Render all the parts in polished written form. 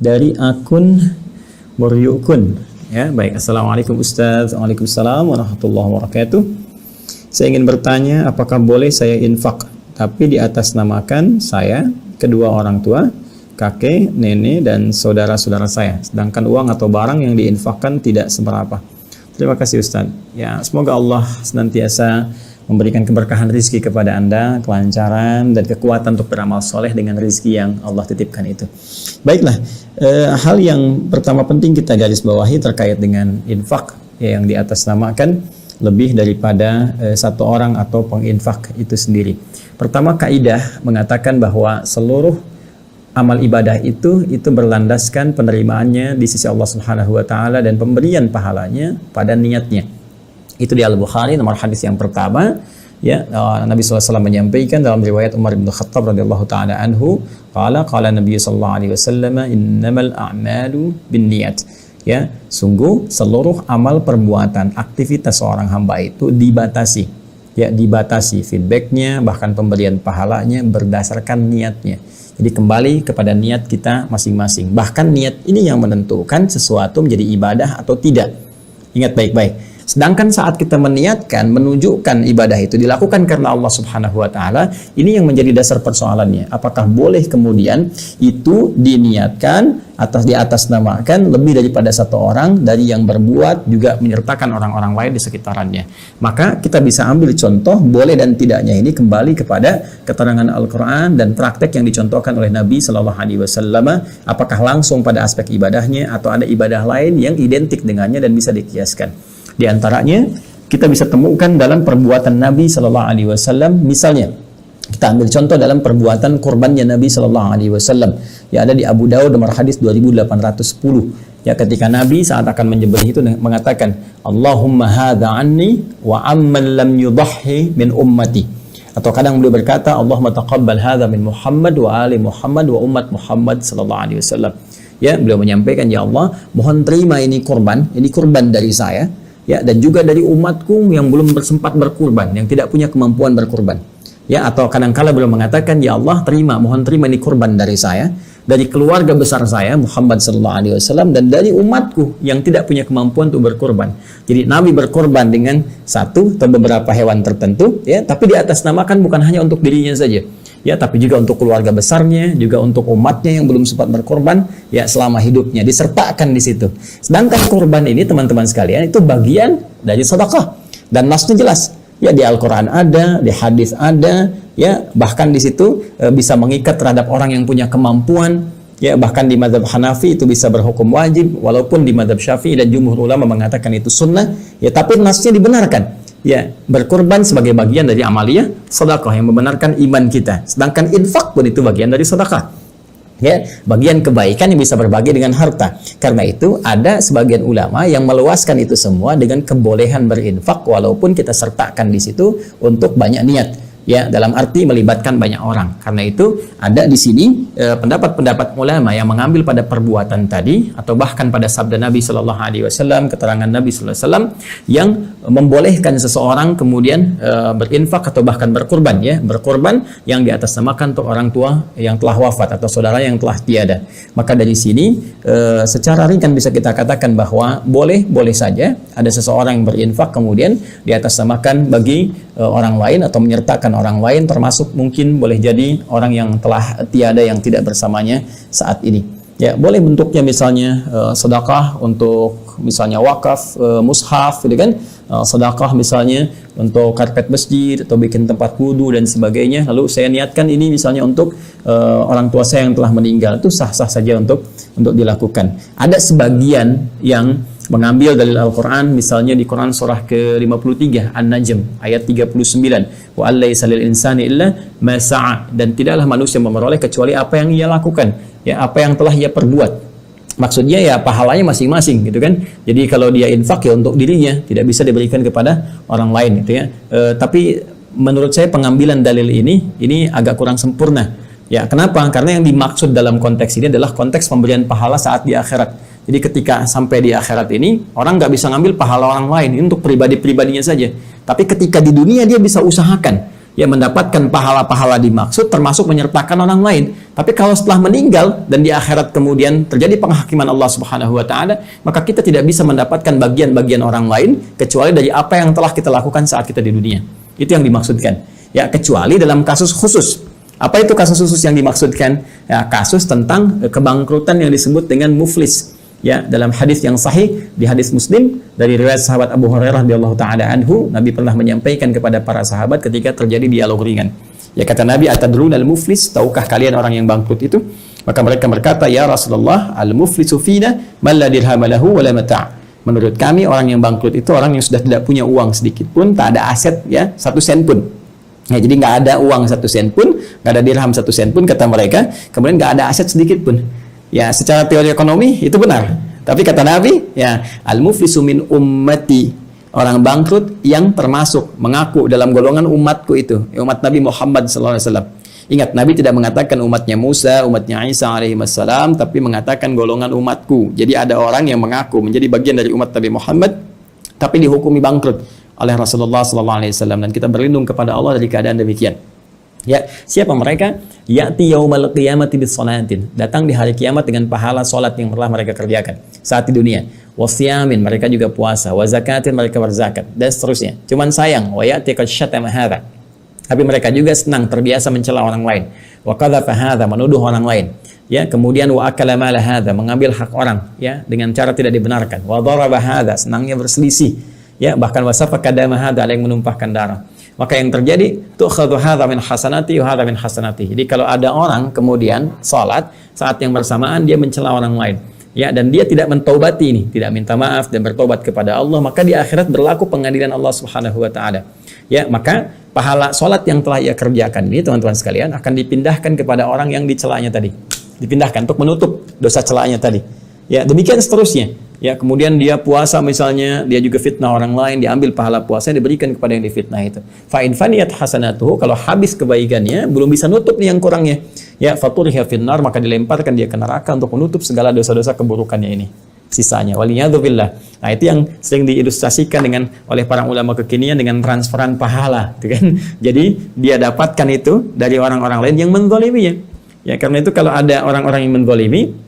dari akun Muryukun. Ya, baik. Assalamualaikum Ustaz. Waalaikumsalam warahmatullahi wabarakatuh. Saya ingin bertanya, apakah boleh saya infak tapi di atas namakan saya, kedua orang tua, kakek, nenek, dan saudara-saudara saya, sedangkan uang atau barang yang diinfakkan tidak seberapa. Terima kasih Ustaz. Ya, semoga Allah senantiasa memberikan keberkahan rizki kepada Anda, kelancaran dan kekuatan untuk beramal soleh dengan rizki yang Allah titipkan itu. Baiklah, hal yang pertama penting kita garis bawahi terkait dengan infak yang diatasnamakan lebih daripada satu orang atau penginfak itu sendiri. Pertama, kaidah mengatakan bahwa seluruh amal ibadah itu berlandaskan penerimaannya di sisi Allah Subhanahu wa taala dan pemberian pahalanya pada niatnya. Itu di Al-Bukhari nomor hadis yang pertama, ya, Nabi SAW menyampaikan dalam riwayat Umar bin Khattab radhiyallahu taala anhu, qala Nabi sallallahu alaihi wasallam, innamal a'malu binniyat. Ya, sungguh seluruh amal perbuatan aktivitas seorang hamba itu dibatasi. Ya, dibatasi feedbacknya, bahkan pemberian pahalanya berdasarkan niatnya. Jadi kembali kepada niat kita masing-masing. Bahkan niat ini yang menentukan sesuatu menjadi ibadah atau tidak. Ingat baik-baik. Sedangkan saat kita meniatkan, menunjukkan ibadah itu dilakukan karena Allah Subhanahu wa taala, ini yang menjadi dasar persoalannya. Apakah boleh kemudian itu diniatkan di atas namakan lebih daripada satu orang dari yang berbuat juga menyertakan orang-orang lain di sekitarannya. Maka kita bisa ambil contoh boleh dan tidaknya ini kembali kepada keterangan Al-Qur'an dan praktek yang dicontohkan oleh Nabi sallallahu alaihi wasallam, apakah langsung pada aspek ibadahnya atau ada ibadah lain yang identik dengannya dan bisa dikiaskan. Di antaranya kita bisa temukan dalam perbuatan Nabi Sallallahu Alaihi Wasallam. Misalnya kita ambil contoh dalam perbuatan kurbannya Nabi Sallallahu Alaihi Wasallam. Ya, ada di Abu Dawud nomor hadis 2810. Ya, ketika Nabi saat akan menyembelih itu mengatakan, Allahumma hadza anni wa amman lam yudahhi min ummati. Atau kadang beliau berkata, Allahumma taqabbal hadza min Muhammad wa ali Muhammad wa ummat Muhammad Sallallahu Alaihi Wasallam. Ya, beliau menyampaikan, ya Allah, mohon terima ini kurban dari saya. Ya, dan juga dari umatku yang belum sempat berkurban, yang tidak punya kemampuan berkurban. Ya, atau kadang-kala beliau mengatakan, ya Allah, mohon terima ini kurban dari saya, dari keluarga besar saya Muhammad sallallahu alaihi wasallam, dan dari umatku yang tidak punya kemampuan untuk berkurban. Jadi Nabi berkorban dengan satu atau beberapa hewan tertentu, ya, tapi di atas namakan bukan hanya untuk dirinya saja. Ya, tapi juga untuk keluarga besarnya, juga untuk umatnya yang belum sempat berkorban, ya, selama hidupnya disertakan di situ. Sedangkan korban ini, teman-teman sekalian, itu bagian dari sedekah dan nasnya jelas. Ya, di Al-Qur'an ada, di hadis ada, ya, bahkan di situ bisa mengikat terhadap orang yang punya kemampuan. Ya, bahkan di mazhab Hanafi itu bisa berhukum wajib, walaupun di mazhab Syafi'i dan jumhur ulama mengatakan itu sunnah. Ya, tapi nasnya dibenarkan. Ya, berkorban sebagai bagian dari amaliyah sedekah yang membenarkan iman kita. Sedangkan infak pun itu bagian dari sedekah. Ya, bagian kebaikan yang bisa berbagi dengan harta. Karena itu ada sebagian ulama yang meluaskan itu semua dengan kebolehan berinfak walaupun kita sertakan di situ untuk banyak niat. Ya, dalam arti melibatkan banyak orang. Karena itu ada di sini pendapat-pendapat ulama yang mengambil pada perbuatan tadi atau bahkan pada sabda Nabi Sallallahu Alaihi Wasallam, keterangan Nabi Sallallahu Alaihi Wasallam yang membolehkan seseorang kemudian berinfak atau bahkan berkurban, ya, berkurban yang diatasnamakan untuk orang tua yang telah wafat atau saudara yang telah tiada. Maka dari sini secara ringan bisa kita katakan bahwa boleh saja ada seseorang yang berinfak kemudian diatasnamakan bagi orang lain atau menyertakan orang lain, termasuk mungkin boleh jadi orang yang telah tiada yang tidak bersamanya saat ini. Ya, boleh bentuknya misalnya sedekah untuk misalnya wakaf mushaf, gitu kan? Sedekah misalnya untuk karpet masjid atau bikin tempat wudu dan sebagainya. Lalu saya niatkan ini misalnya untuk orang tua saya yang telah meninggal, itu sah-sah saja untuk dilakukan. Ada sebagian yang mengambil dalil Al-Quran, misalnya di Quran surah ke-53 An-Najm ayat 39, wa allaysa lil insani illa ma sa'a, dan tidaklah manusia memperoleh kecuali apa yang ia lakukan, ya, apa yang telah ia perbuat. Maksudnya ya pahalanya masing-masing, gitu kan. Jadi kalau dia infak ya untuk dirinya, tidak bisa diberikan kepada orang lain, gitu ya. Tapi menurut saya pengambilan dalil ini agak kurang sempurna. Ya, kenapa? Karena yang dimaksud dalam konteks ini adalah konteks pemberian pahala saat di akhirat. Jadi ketika sampai di akhirat ini, orang nggak bisa ngambil pahala orang lain, ini untuk pribadi-pribadinya saja. Tapi ketika di dunia dia bisa usahakan, ya mendapatkan pahala-pahala dimaksud termasuk menyertakan orang lain. Tapi kalau setelah meninggal dan di akhirat kemudian terjadi penghakiman Allah Subhanahu wa taala, maka kita tidak bisa mendapatkan bagian-bagian orang lain kecuali dari apa yang telah kita lakukan saat kita di dunia. Itu yang dimaksudkan. Ya, kecuali dalam kasus khusus. Apa itu kasus khusus yang dimaksudkan? Ya, kasus tentang kebangkrutan yang disebut dengan muflis. Ya, dalam hadis yang sahih di hadis Muslim dari riwayat sahabat Abu Hurairah radhiyallahu taala anhu, Nabi pernah menyampaikan kepada para sahabat ketika terjadi dialog ringan. Ya, kata Nabi, atadrunal muflis, tahukah kalian orang yang bangkrut itu? Maka mereka berkata, ya Rasulullah, al-muflisu fina man la dirham lahu wa la mata'. Menurut kami orang yang bangkrut itu orang yang sudah tidak punya uang sedikit pun, tak ada aset ya 1 sen pun. Ya, jadi nggak ada uang 1 sen pun, nggak ada dirham 1 sen pun kata mereka, kemudian nggak ada aset sedikit pun. Ya, secara teori ekonomi itu benar. Tapi kata Nabi, ya, al-muflisu min ummati, orang bangkrut yang termasuk mengaku dalam golongan umatku itu, umat Nabi Muhammad SAW. Ingat, Nabi tidak mengatakan umatnya Musa, umatnya Isa alaihi wassalam, tapi mengatakan golongan umatku. Jadi ada orang yang mengaku menjadi bagian dari umat Nabi Muhammad, tapi dihukumi bangkrut oleh Rasulullah SAW. Dan kita berlindung kepada Allah dari keadaan demikian. Ya, siapa mereka? Ya'ti yaumal qiyamati bis salatin. Datang di hari kiamat dengan pahala salat yang telah mereka kerjakan saat di dunia. Wasiyamin, mereka juga puasa. Wa zakatin, mereka berzakat dan seterusnya. Cuman sayang, wa ya'ti qad syatama hadza. Tapi mereka juga senang terbiasa mencela orang lain. Wa qadhafa hadza, menuduh orang lain. Ya, kemudian wa akala mala hadza, mengambil hak orang ya dengan cara tidak dibenarkan. Wa daraba hadza, senangnya berselisih. Ya, bahkan wasafaka dama hadza, ada yang menumpahkan darah. Maka yang terjadi tu'khadhu hadza min hasanati wa hadza min hasanati. Jadi kalau ada orang kemudian salat saat yang bersamaan dia mencela orang lain, ya, dan dia tidak mentaubati ini, tidak minta maaf dan bertobat kepada Allah, maka di akhirat berlaku pengadilan Allah Subhanahu wa taala. Ya, maka pahala salat yang telah ia kerjakan ini teman-teman sekalian akan dipindahkan kepada orang yang dicelanya tadi. Dipindahkan untuk menutup dosa celanya tadi. Ya, demikian seterusnya. Ya, kemudian dia puasa misalnya, dia juga fitnah orang lain, diambil pahala puasanya diberikan kepada yang difitnah itu. Fa in faniyat hasanatuhu, kalau habis kebaikannya, belum bisa nutup nih yang kurangnya. Ya, faturiha finnar, maka dilemparkan dia ke neraka untuk menutup segala dosa-dosa keburukannya ini. Sisanya, waliyadzubillah. Nah, itu yang sering diilustrasikan dengan oleh para ulama kekinian dengan transferan pahala, gitu kan? Jadi dia dapatkan itu dari orang-orang lain yang menzaliminya. Ya, karena itu kalau ada orang-orang yang menzalimi,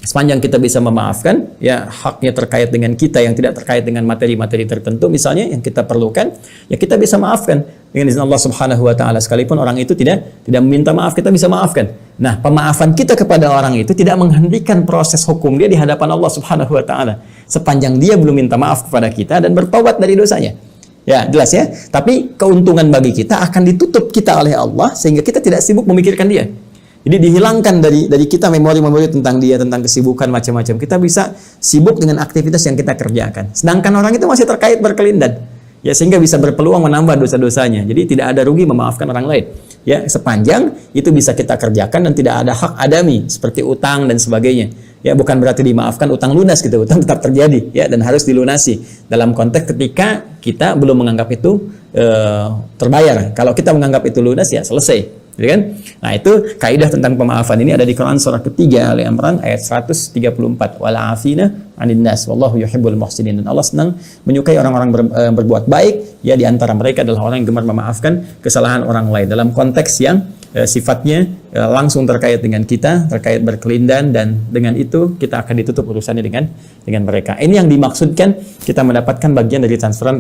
sepanjang kita bisa memaafkan, ya haknya terkait dengan kita yang tidak terkait dengan materi-materi tertentu misalnya yang kita perlukan, ya kita bisa maafkan dengan izin Allah Subhanahu wa taala, sekalipun orang itu tidak meminta maaf, kita bisa maafkan. Nah, pemaafan kita kepada orang itu tidak menghentikan proses hukum dia di hadapan Allah Subhanahu wa taala sepanjang dia belum minta maaf kepada kita dan bertobat dari dosanya. Ya, jelas ya. Tapi keuntungan bagi kita akan ditutup kita oleh Allah sehingga kita tidak sibuk memikirkan dia. Jadi dihilangkan dari kita memori-memori tentang dia, tentang kesibukan macam-macam. Kita bisa sibuk dengan aktivitas yang kita kerjakan. Sedangkan orang itu masih terkait berkelindan. Ya, sehingga bisa berpeluang menambah dosa-dosanya. Jadi tidak ada rugi memaafkan orang lain. Ya, sepanjang itu bisa kita kerjakan dan tidak ada hak adami seperti utang dan sebagainya. Ya, bukan berarti dimaafkan utang lunas gitu. Utang tetap terjadi ya dan harus dilunasi. Dalam konteks ketika kita belum menganggap itu terbayar. Kalau kita menganggap itu lunas ya selesai. Gitu kan? Nah, itu kaidah tentang pemaafan ini ada di Quran surah ketiga Al-Imran ayat 134. Wala afina 'anil nas wallahu yuhibbul muhsinin. Dan Allah senang menyukai orang-orang berbuat baik, ya di antara mereka adalah orang yang gemar memaafkan kesalahan orang lain dalam konteks yang sifatnya langsung terkait dengan kita, terkait berkelindan, dan dengan itu kita akan ditutup urusannya dengan mereka. Ini yang dimaksudkan kita mendapatkan bagian dari transferan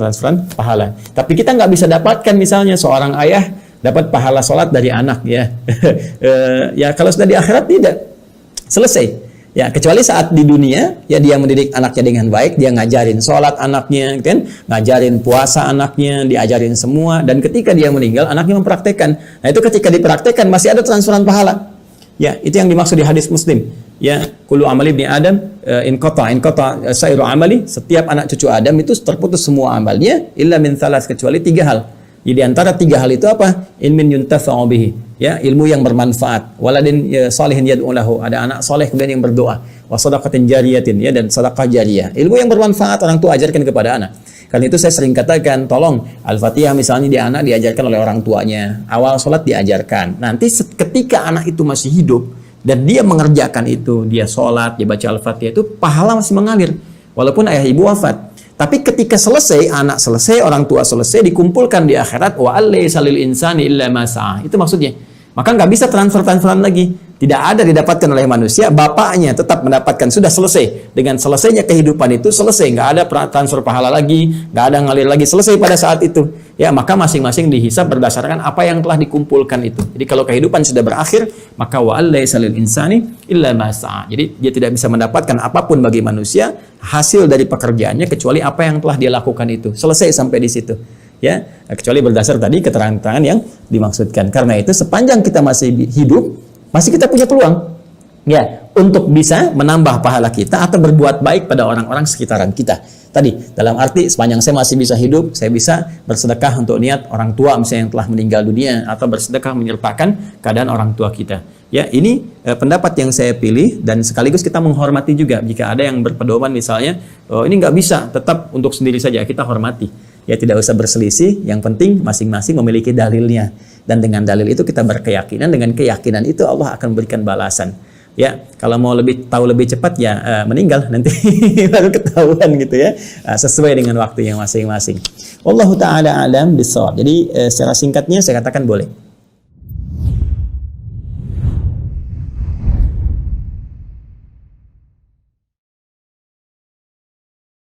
pahala. Tapi kita nggak bisa dapatkan misalnya seorang ayah dapat pahala sholat dari anak ya. Ya kalau sudah di akhirat tidak selesai. Ya, kecuali saat di dunia ya dia mendidik anaknya dengan baik, dia ngajarin sholat anaknya, kan? Ngajarin puasa anaknya, diajarin semua, dan ketika dia meninggal anaknya mempraktekkan. Nah, itu ketika dipraktekkan masih ada transferan pahala. Ya, itu yang dimaksud di hadis Muslim. Ya, kullu amali ibni Adam in qata sairu amali, setiap anak cucu Adam itu terputus semua amalnya illa min thalas, kecuali 3 hal. Jadi antara 3 hal itu apa? Ilmin yuntafa'u bihi, ya, ilmu yang bermanfaat. Waladin salihin yad'u lahu, ada anak soleh kemudian yang berdoa. Wa shadaqatin jariyatin, ya, dan sedekah jariyah. Ilmu yang bermanfaat orang tua ajarkan kepada anak. Karena itu saya sering katakan, tolong Al-Fatihah misalnya di anak diajarkan oleh orang tuanya. Awal sholat diajarkan. Nanti ketika anak itu masih hidup dan dia mengerjakan itu, dia sholat, dia baca Al-Fatihah, itu pahala masih mengalir walaupun ayah ibu wafat. Tapi ketika selesai, anak selesai, orang tua selesai, dikumpulkan di akhirat, wa alaysa lil insani illa ma sa'a. Itu maksudnya. Maka nggak bisa transferan lagi. Tidak ada didapatkan oleh manusia, bapaknya tetap mendapatkan, sudah selesai. Dengan selesainya kehidupan itu selesai, nggak ada transfer pahala lagi, nggak ada ngalir lagi, selesai pada saat itu. Ya, maka masing-masing dihisab berdasarkan apa yang telah dikumpulkan itu. Jadi kalau kehidupan sudah berakhir, maka wa alaysa lil insani illa ma sa'a. Jadi dia tidak bisa mendapatkan apapun bagi manusia hasil dari pekerjaannya kecuali apa yang telah dia lakukan itu. Selesai sampai di situ. Ya, kecuali berdasar tadi keterangan yang dimaksudkan. Karena itu sepanjang kita masih hidup, masih kita punya peluang ya untuk bisa menambah pahala kita atau berbuat baik pada orang-orang sekitaran kita. Tadi dalam arti sepanjang saya masih bisa hidup, saya bisa bersedekah untuk niat orang tua misalnya yang telah meninggal dunia, atau bersedekah menyertakan keadaan orang tua kita. Ya, ini pendapat yang saya pilih, dan sekaligus kita menghormati juga jika ada yang berpedoman misalnya, oh, ini nggak bisa, tetap untuk sendiri saja, kita hormati. Ya, tidak usah berselisih, yang penting masing-masing memiliki dalilnya. Dan dengan dalil itu kita berkeyakinan, dengan keyakinan itu Allah akan memberikan balasan. Ya, kalau mau tahu lebih cepat ya meninggal nanti baru ketahuan gitu ya. Sesuai dengan waktu yang masing-masing. Wallahu taala alam bissawab. Jadi secara singkatnya saya katakan boleh.